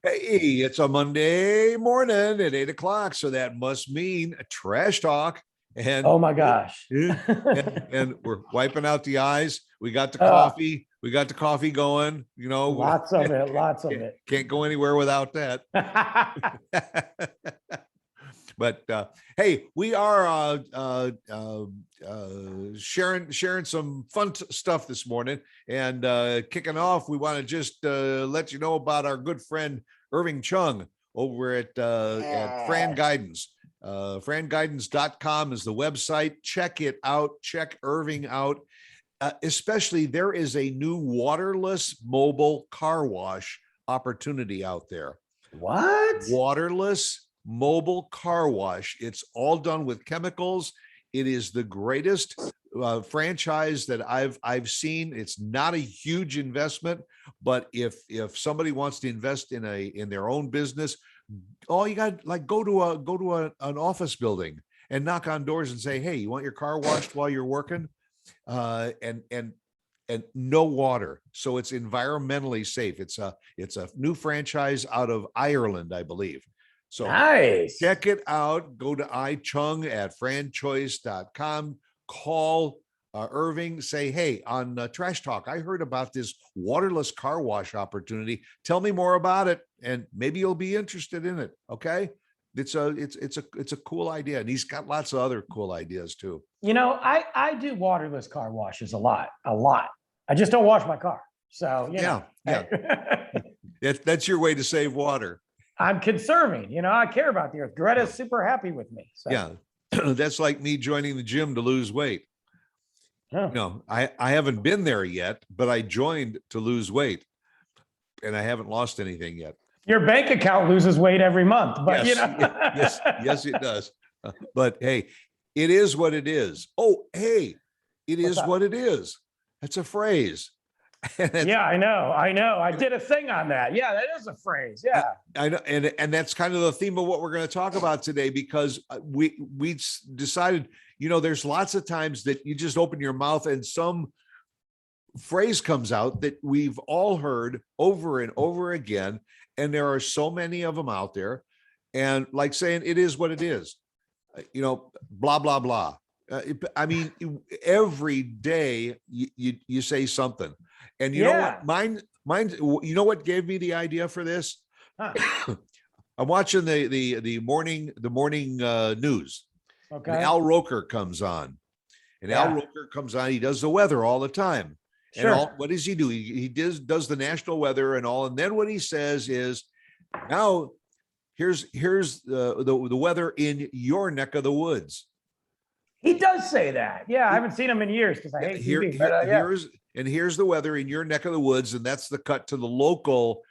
Hey, it's a Monday morning at 8 o'clock, so that must mean a trash talk. And Oh my gosh. and we're wiping out the eyes. We got the Uh, coffee. We got the coffee going. lots of it, lots of it. Can't go anywhere without that. But hey, we are sharing some fun stuff this morning, and kicking off. We want to just let you know about our good friend Irving Chung over at Fran Guidance. FranGuidance.com is the website. Check it out. Check Irving out. Especially, there is a new waterless mobile car wash opportunity out there. What? Waterless mobile car wash. It's all done with chemicals. It is the greatest franchise that I've seen. It's not a huge investment, but if somebody wants to invest in their own business, all you got, like, go to an office building and knock on doors and say, hey, you want your car washed while you're working? And no water, so it's environmentally safe. It's a new franchise out of Ireland, I believe. So Nice. check it out. Go to iChung at franchoice.com. Call Irving. Say, hey, on Trash Talk, I heard about this waterless car wash opportunity. Tell me more about it, and maybe you'll be interested in it. Okay. It's a cool idea, and he's got lots of other cool ideas too. I do waterless car washes a lot. I just don't wash my car. So, Yeah. That's your way to save water. I'm conserving, I care about the earth. Greta's super happy with me. So. Yeah. That's like me joining the gym to lose weight. Oh. I haven't been there yet, but I joined to lose weight, and I haven't lost anything yet. Your bank account loses weight every month, but yes, it does. But hey, it is what it is. Oh, hey, it is what it is. That's a phrase. Yeah, I know. I did a thing on that. Yeah, that is a phrase. Yeah, I know, and that's kind of the theme of what we're going to talk about today, because we decided, there's lots of times that you just open your mouth and some phrase comes out that we've all heard over and over again, and there are so many of them out there, and like saying it is what it is, blah blah blah. I mean, every day you say something, and you know what? Mine. You know what gave me the idea for this? Huh. I'm watching the morning news. Okay. And Al Roker comes on, Al Roker comes on. He does the weather all the time. Sure. And what does he do? He does the national weather and all. And then what he says is, now here's the weather in your neck of the woods. He does say that. Yeah, I haven't seen him in years because I hate TV. Here's the weather in your neck of the woods, and that's the cut to the local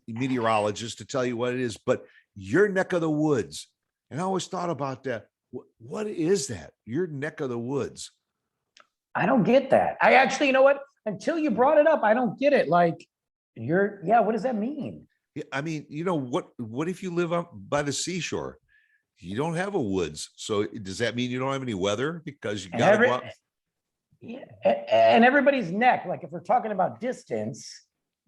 meteorologist to tell you what it is. But your neck of the woods, and I always thought about that. What is that? Your neck of the woods? I don't get that. I actually, you know what? Until you brought it up, I don't get it. Like, what does that mean? Yeah, I mean, what if you live up by the seashore? You don't have a woods. So does that mean you don't have any weather because you got to go out? Yeah, and everybody's neck, like if we're talking about distance,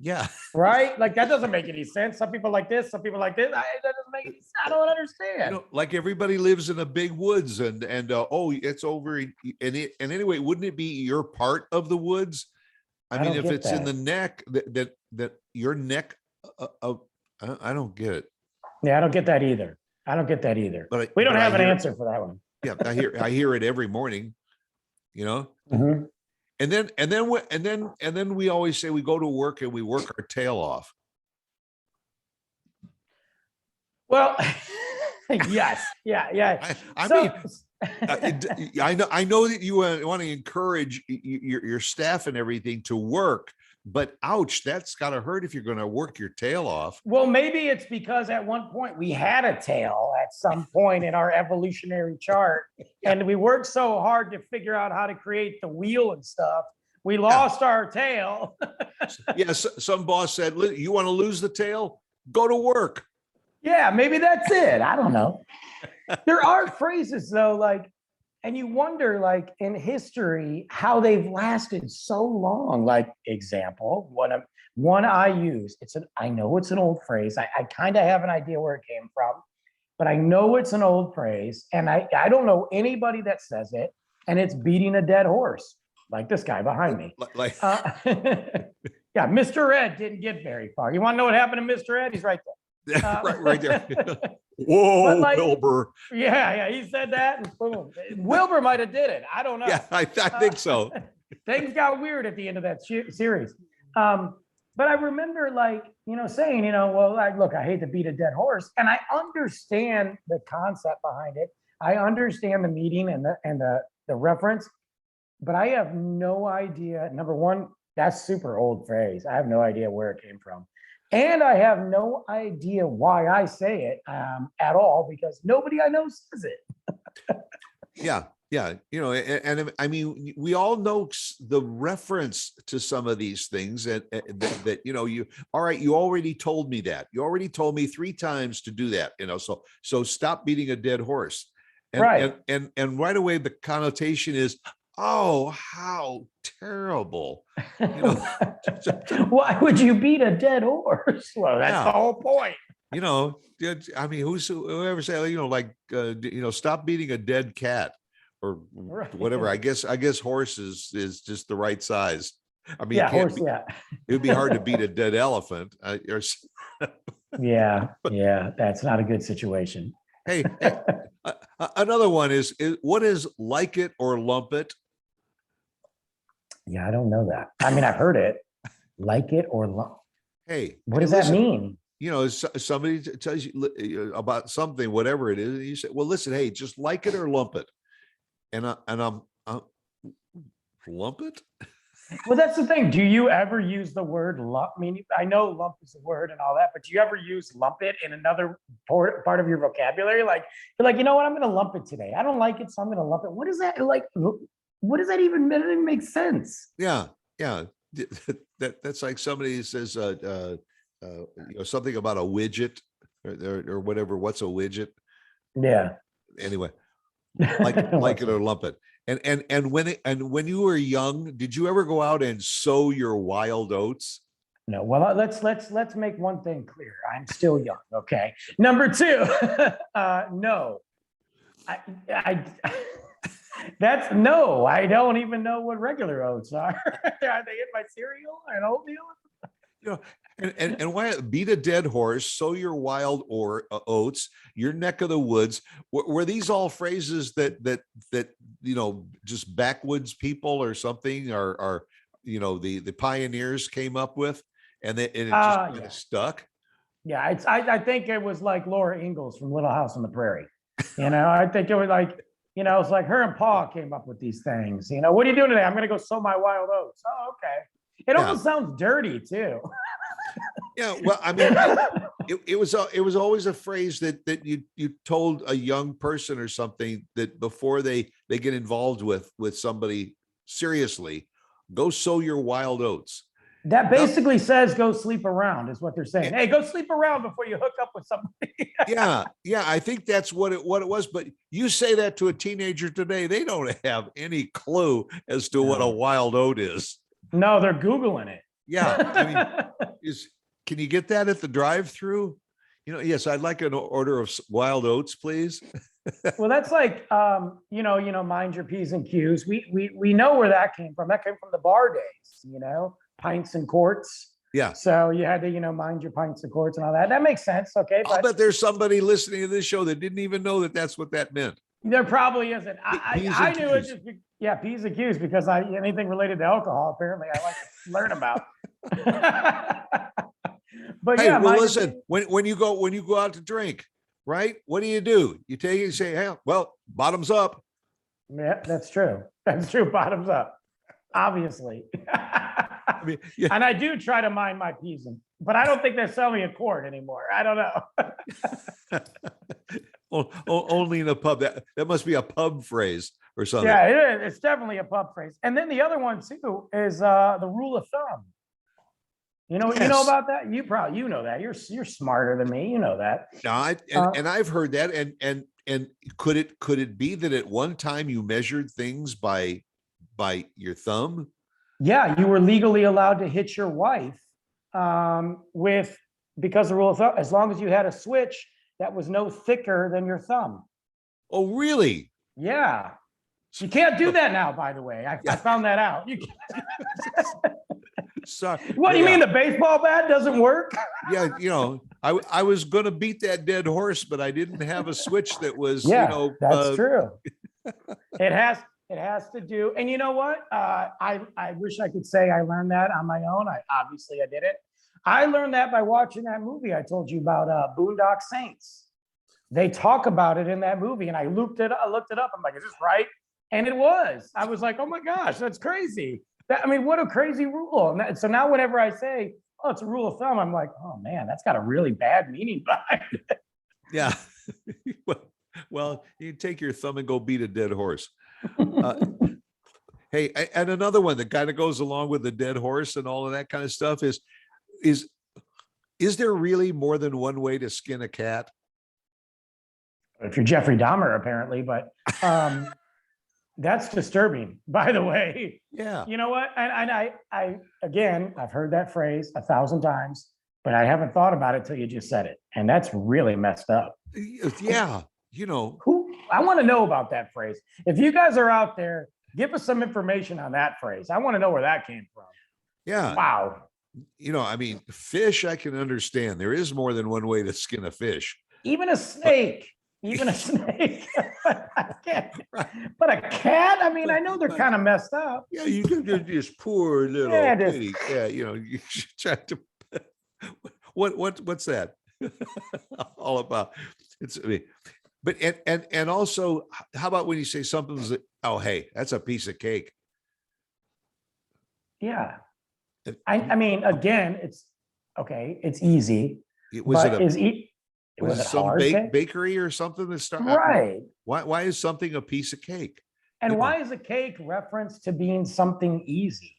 yeah, right? Like that doesn't make any sense. Some people like this, some people like this. That doesn't make any sense. I don't understand. Like everybody lives in a big woods, and it's over. And anyway, wouldn't it be your part of the woods? I mean, if it's in the neck, that your neck I don't get it. Yeah, I don't get that either. But we don't have an answer for that one. Yeah, I hear it every morning. Mm-hmm. And then we always say we go to work and we work our tail off. Well, yes, yeah. I know that you want to encourage your staff and everything to work, but ouch, that's got to hurt if you're going to work your tail off. Well, maybe it's because at one point we had a tail at some point in our evolutionary chart, and we worked so hard to figure out how to create the wheel and stuff. We lost our tail. Yes, some boss said, you want to lose the tail? Go to work. Yeah, maybe that's it. I don't know. There are phrases though, like, and you wonder, like in history, how they've lasted so long. Like, example, one I use. I know it's an old phrase. I kind of have an idea where it came from, but I know it's an old phrase, and I don't know anybody that says it, and it's beating a dead horse, like this guy behind me. Like, Yeah, Mr. Ed didn't get very far. You want to know what happened to Mr. Ed? He's right there. right there. Whoa, like- Wilbur. Yeah, he said that, and boom. Wilbur might have did it. I don't know. Yeah, I think so. Things got weird at the end of that series. But I remember, like, saying, well, look, I hate to beat a dead horse, and I understand the concept behind it. I understand the meaning and the reference, but I have no idea. Number one, that's super old phrase. I have no idea where it came from. And I have no idea why I say it at all, because nobody I know says it. Yeah. And I mean, we all know the reference to some of these things that you all right, you already told me that. You already told me 3 times to do that, so stop beating a dead horse. And, Right. And right away the connotation is, oh, how terrible. Why would you beat a dead horse? Well, that's Yeah. the whole point. I mean, whoever say, stop beating a dead cat or Right. whatever. I guess horse is just the right size. I mean, Yeah, you can't horse. Yeah. it would be hard to beat a dead elephant. Yeah. That's not a good situation. Hey, another one is what is like it or lump it? Yeah, I don't know that. I mean, I've heard it. Like it or lump. Hey, What does listen, that mean? somebody tells you about something, whatever it is, and you say, well, listen, hey, just like it or lump it. And I'm lump it. Well, that's the thing. Do you ever use the word lump? I mean, I know lump is a word and all that, but do you ever use lump it in another part of your vocabulary? Like, you're like, you know what? I'm going to lump it today. I don't like it, so I'm going to lump it. What is that like? What does that even mean? It doesn't make sense. Yeah. That's like somebody says, something about a widget or whatever. What's a widget? Yeah. Anyway, like it or lump it. And when you were young, did you ever go out and sow your wild oats? No. Well, let's make one thing clear. I'm still young. Okay. Number 2, no. That's no. I don't even know what regular oats are. Are they in my cereal and oatmeal? And why beat a dead horse, sow your wild oats, your neck of the woods? Were these all phrases that just backwoods people or something or the pioneers came up with, and it just kind of stuck? Yeah, I think it was like Laura Ingalls from Little House on the Prairie. I think it was like, it's like her and Paul came up with these things. What are you doing today? I'm going to go sow my wild oats. Oh, okay. It almost sounds dirty too. Yeah, well, I mean, it was always a phrase that you told a young person or something that before they get involved with somebody seriously, go sow your wild oats. That basically says go sleep around is what they're saying. Hey, go sleep around before you hook up with somebody. Yeah, I think that's what it was. But you say that to a teenager today, they don't have any clue as to what a wild oat is. No, they're Googling it. Yeah, I mean, can you get that at the drive-through? Yes, I'd like an order of wild oats, please. Well, that's like, mind your P's and Q's. We know where that came from. That came from the bar days, pints and quarts. Yeah. So you had to, mind your pints and quarts and all that. That makes sense. Okay. I'll bet there's somebody listening to this show that didn't even know that that's what that meant. There probably isn't. I knew it Q's. just, P's and Q's, because anything related to alcohol, apparently I like to learn about. But hey, yeah, well, listen, when you go out to drink, right? What do? You take it and say, hey, well, bottoms up. Yeah, that's true. That's true. Bottoms up, obviously. I mean, yeah. And I do try to mind my P's, but I don't think they sell me a quart anymore. I don't know. Only in a pub. That must be a pub phrase or something. Yeah, it is. It's definitely a pub phrase. And then the other one too is the rule of thumb. You know about that? You probably know that. You're smarter than me. You know that. No, and I've heard that. And could it be that at one time you measured things by your thumb? Yeah, you were legally allowed to hit your wife with, because the rule of thumb, as long as you had a switch that was no thicker than your thumb. Oh, really? Yeah. You can't do that now, by the way. I Yeah. found that out. You Sorry. What do you Yeah. mean the baseball bat doesn't work? Yeah, I was gonna beat that dead horse, but I didn't have a switch that was, Yeah, that's true. It has to do, and you know what? I wish I could say I learned that on my own. I didn't. I learned that by watching that movie I told you about, Boondock Saints. They talk about it in that movie, and I looked it up. I'm like, is this right? And it was. I was like, oh my gosh, that's crazy. I mean, what a crazy rule. So now whenever I say, oh, it's a rule of thumb, I'm like, oh man, that's got a really bad meaning behind it. Yeah. Well, you take your thumb and go beat a dead horse. Hey, and another one that kind of goes along with the dead horse and all of that kind of stuff is there really more than one way to skin a cat? If you're Jeffrey Dahmer, apparently, but that's disturbing, by the way. Yeah. You know what? And again, I've heard that phrase 1,000 times, but I haven't thought about it till you just said it. And that's really messed up. Yeah. I want to know about that phrase. If you guys are out there, give us some information on that phrase. I want to know where that came from. Yeah. Wow. I mean, fish, I can understand. There is more than one way to skin a fish. Even a snake. Even a snake. But a cat, I mean, I know they're kind of messed up. Yeah, you can do this poor little kitty. Yeah, you try to what's that all about? I mean, but and also, how about when you say something's that, oh, hey, that's a piece of cake. Yeah. I mean, again, it's okay, it's easy. Was it was it some bakery or something that started? Right. Why is something a piece of cake? And why is a cake reference to being something easy?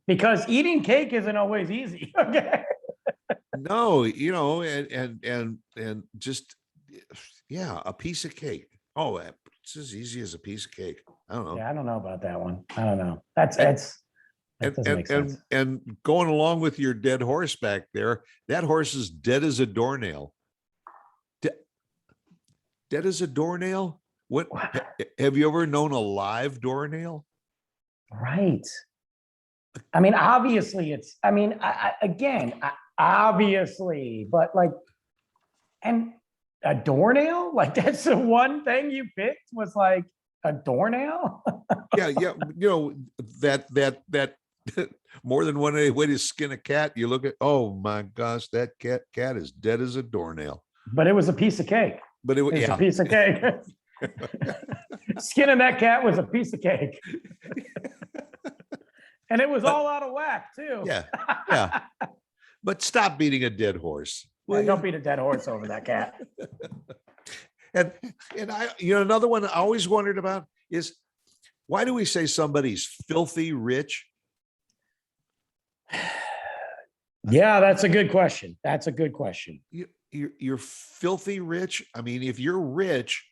Because eating cake isn't always easy. Okay. No, and just, yeah, a piece of cake. Oh, it's as easy as a piece of cake. I don't know. Yeah, I don't know about that one. I don't know. That doesn't make sense. And going along with your dead horse back there, that horse is dead as a doornail. Dead as a doornail? What have you ever known a live doornail? Right. I mean, obviously obviously, but like, and a doornail? Like that's the one thing you picked was like a doornail? Yeah. That more than one way to skin a cat. You look at, oh my gosh, that cat is dead as a doornail. But it was a piece of cake. But it was a piece of cake. Skinning that cat was a piece of cake. And it was all out of whack too. Yeah. But stop beating a dead horse. Well, don't beat a dead horse over that cat. And I, another one I always wondered about is, why do we say somebody's filthy rich? Yeah, that's a good question. You're filthy rich. I mean, if you're rich,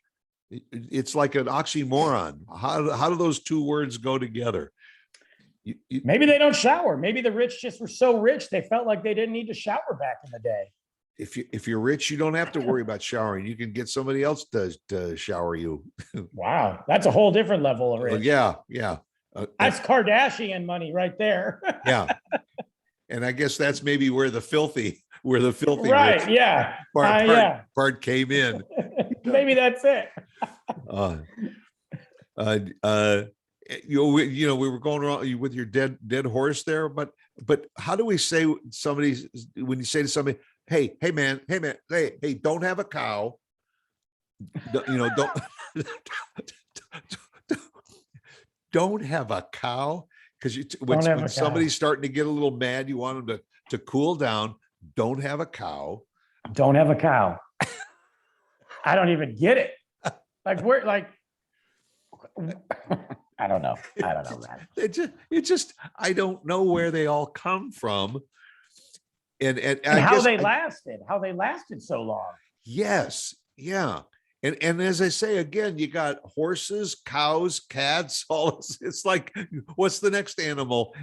it's like an oxymoron. How do those two words go together? Maybe they don't shower. Maybe the rich just were so rich they felt like they didn't need to shower back in the day. If you're rich, you don't have to worry about showering. You can get somebody else to shower you. Wow, that's a whole different level of rich. Yeah. That's Kardashian money right there. Yeah, and I guess that's maybe where the filthy right? Rich Yeah, part came in. Maybe that's it. We were going around with your dead horse there, but how do we say when you say to somebody, hey man, hey, don't have a cow, don't have a cow, because when somebody's starting to get a little mad, you want them to cool down. Don't have a cow. Don't have a cow. I don't even get it. Like we're like, I don't know, man. It just I don't know where they all come from, and how they lasted so long. Yes, yeah, And as I say, again, you got horses, cows, cats, all it's like, what's the next animal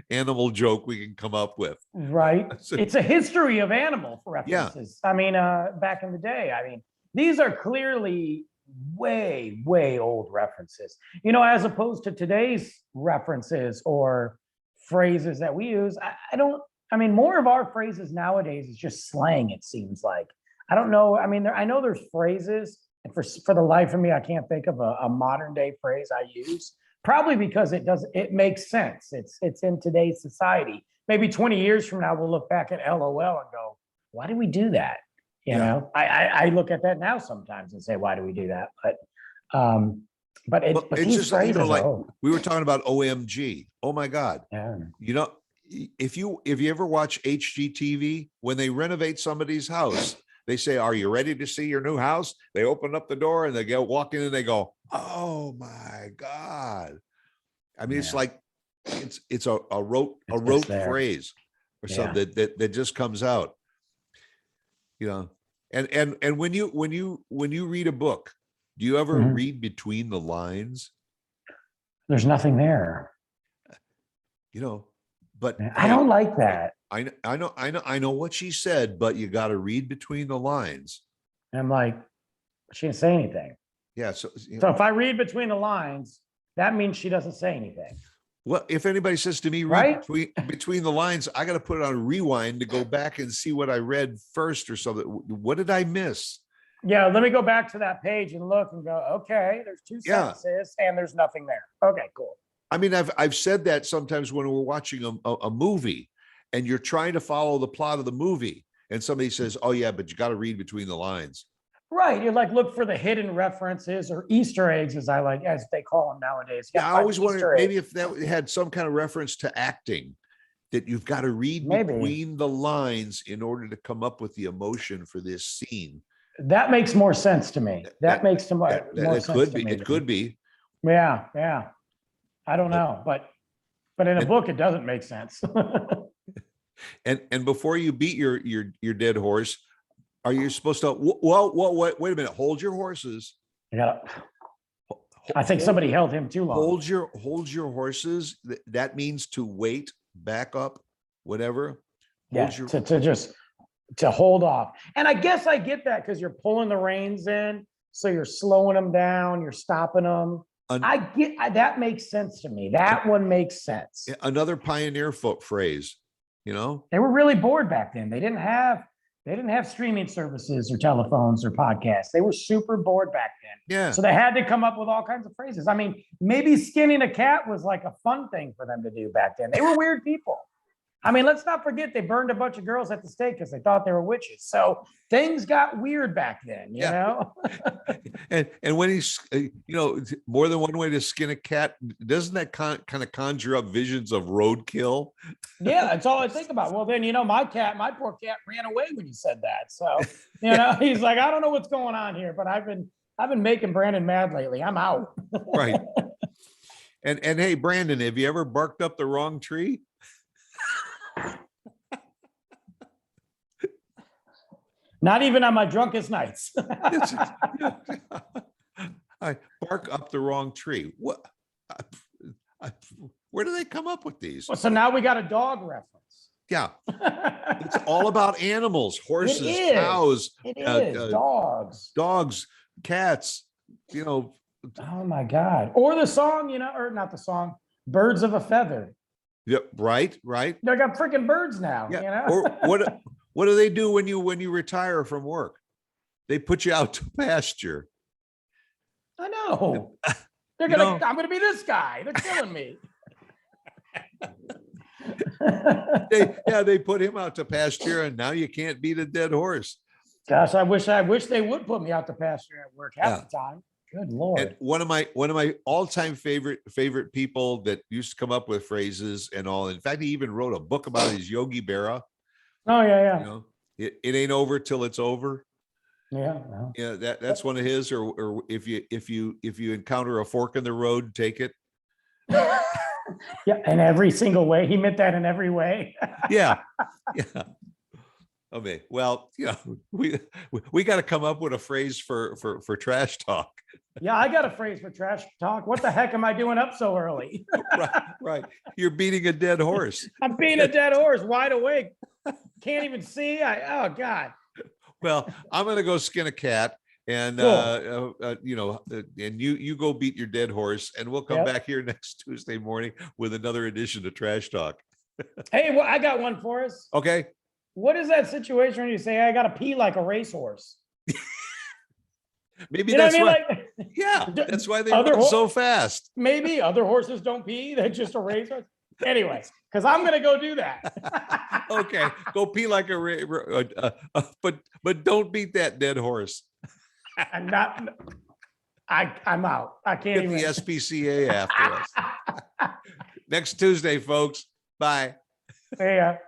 joke we can come up with? Right. So, It's a history of animal yeah, references. I mean, back in the day, I mean, these are clearly way, way old references, as opposed to today's references or phrases that we use. I don't, I mean, more of our phrases nowadays is just slang, it seems like. I don't know. I mean, I know there's phrases, and for the life of me, I can't think of a modern day phrase I use. Probably because it makes sense. It's in today's society. Maybe 20 years from now, we'll look back at LOL and go, why did we do that? yeah. I look at that now sometimes and say, why do we do that? But Well, but it's these just, phrases like are old. we were talking about OMG. Oh my God. Yeah. You know, if you ever watch HGTV, when they renovate somebody's house, they say, "Are you ready to see your new house?" They open up the door and they go walk in and they go, "Oh my God." I mean, it's Yeah. like it's a rote It's rote there. phrase or Yeah. something that just comes out. And when you read a book, do you ever Mhm. read between the lines? There's nothing there. But I hey, don't like that. I know what she said, but you got to read between the lines. And I'm like, she didn't say anything. Yeah. So if I read between the lines, that means she doesn't say anything. Well, if anybody says to me, read Right? between the lines, I got to put it on rewind to go back and see what I read first or something. What did I miss? Yeah, let me go back to that page and look and go, okay, there's two Yeah. sentences and there's nothing there. Okay, cool. I mean, I've said that sometimes when we're watching a movie and you're trying to follow the plot of the movie, and somebody says, "Oh yeah, but you got to read between the lines." Right. You like look for the hidden references or Easter eggs, as they call them nowadays. You Yeah, I gotta find always the wondered Easter maybe eggs. if that had some kind of reference to acting, that you've got to read Maybe. between the lines in order to come up with the emotion for this scene. That makes more sense to me. That makes more That sense could to be. me. It could be. Yeah, yeah. I don't But know, but in a and, book, it doesn't make sense. and before you beat your dead horse, are you supposed to? Well, wait a minute. Hold your horses. I gotta. I think Hold- somebody held him too long. hold your horses. That means to wait, back up, whatever. Yeah, Hold your to hold off. And I guess I get that because you're pulling the reins in, so you're slowing them down, you're stopping them. That makes sense to me. That one makes sense. another pioneer phrase. They were really bored back then. They didn't have streaming services or telephones or podcasts. They were super bored back then. Yeah. So they had to come up with all kinds of phrases. I mean, maybe skinning a cat was like a fun thing for them to do back then. They were weird people. I mean, let's not forget they burned a bunch of girls at the stake because they thought they were witches. So things got weird back then, you know? And when he's, more than one way to skin a cat, doesn't that kind of conjure up visions of roadkill? Yeah, that's all I think about. Well, then, my poor cat ran away when you said that. So, he's like, I don't know what's going on here, but I've been making Brandon mad lately. I'm out. Right. And hey, Brandon, have you ever barked up the wrong tree? Not even on my drunkest nights. I bark up the wrong tree. What? Where do they come up with these? So now we got a dog reference. Yeah, it's all about animals, horses, is. cows, It is dogs, cats. Oh my God! Or the song, or not the song, "Birds of a Feather." Yeah, right. They got freaking birds now. Yeah. Or what do they do when you retire from work? They put you out to pasture. I know. I'm gonna be this guy. They're killing me. They put him out to pasture, and now you can't beat a dead horse. Gosh, I wish they would put me out to pasture at work half the time. Good Lord. And one of my all-time favorite people that used to come up with phrases and all. In fact, he even wrote a book about his Yogi Berra. Oh yeah. It ain't over till it's over. Yeah. Yeah, that's one of his. Or if you encounter a fork in the road, take it. Yeah, in every single way. He meant that in every way. Yeah. Okay, well, we got to come up with a phrase for trash talk. Yeah, I got a phrase for trash talk. What the heck am I doing up so early? Right, right. You're beating a dead horse. I'm being a dead horse, wide awake. Can't even see. Oh God. Well, I'm gonna go skin a cat and Cool. and you go beat your dead horse, and we'll come Yep. back here next Tuesday morning with another edition of Trash Talk. Hey, well, I got one for us. Okay. What is that situation when you say I gotta pee like a racehorse? Maybe You know that's what I why. mean? Like, Yeah, that's why they Other run ho- so fast. maybe other horses don't pee. They're just a racehorse. Anyway, because I'm gonna go do that. Okay, go pee like but don't beat that dead horse. I'm not. I'm out. I can't Get the even. SPCA after us. Next Tuesday, folks. Bye. Yeah.